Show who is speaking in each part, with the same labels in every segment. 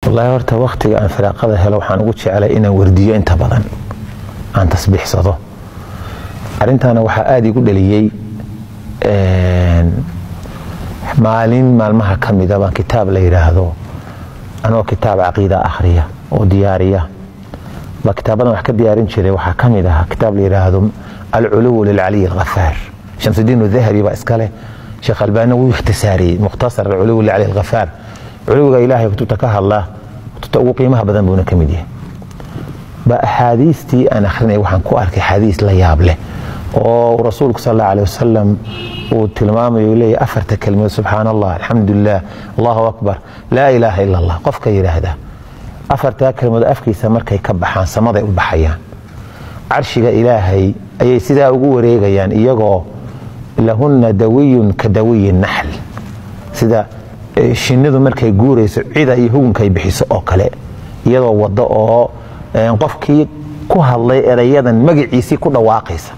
Speaker 1: والله horta waqtiga aan firaaqada helo waxaan ugu jeclay inaan wardiyo inta badan aan tasbiixsado arintana waxa aad igu dhaliyay maalmaha kamida baan kitaab la yiraahdo anoo kitaab aqeeda akhriya oo diyaariya ba kitaabadan wax ka diyaarin jiray waxa kamid ah kitaab la yiraahdo al-ulu lil-ali al-ghaffar Shamsuddin al-Dhahabi ba iskale Sheikh Albani uu ikhtisaari mukhtasar al-ulu lil-ali al-ghaffar علوغا إلهي كتبت كهالله كتبت قيمها بدن بونا كميديا بأحاديثتي أنا أخرني وحن كوارك حديث لا يابله ورسولك صلى الله عليه وسلم وتلمامه يقول أفرت كلمة سبحان الله الحمد لله الله أكبر لا إله إلا الله قفك إله ده أفرت كلمة أفكي سمرك يكبحان سمضي البحيان عرشك إلهي أي سيدا أقول ريغا يعني إيقو لهن دوي كدوي النحل سيدا shinnidu markay guurayso cida iyo hugunkay bixiso oo kale iyadoo wada oo qofkii ku hadlay erayadan magaciisi ku dhawaaqaysa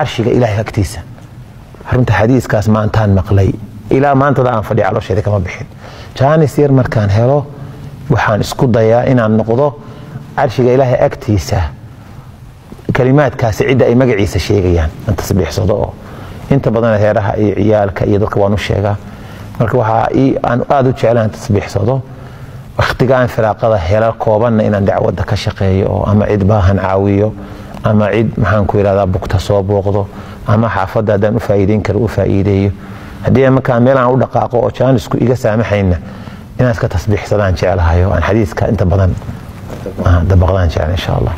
Speaker 1: arshiga ilaahay agtiisa runta xadiiskaas maantaan maqlay ilaa maanta aan fadhiyo caloosheeda kama bixin jaanis yar markaan helo waxaan isku dayaa inaan noqdo arshiga ilaahay agtiisa kalimaadkaas cida ay magaciisa sheegayaan aan tasbiixsado oo inta badan heeraha iyo ciyaalka iyo dadka waan u sheegaa marka waxa aan aad u jeclaan tasbiixsado waqtigaan firaaqada hela koobanna inaan dacwada ka shaqeeyo ama cid baahan caawiyo ama cid maxaan ku yiraahdaa bugta soo booqdo ama xaafada hadaan u faa'iideyn karo u faa'iideeyo hadii marka meel aan u dhaqaaqo oo jaanisku iga saamaxayna inaan iska tasbiixsadaan jecelahay oo aan xadiiska inta badan dabaqdaan jecel insha Allah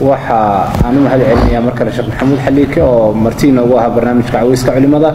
Speaker 2: waxa aanu mahad celinayaa markale Sheekh Maxamuud Xaliike oo martiina ugu ah barnaamijka caweyska culimada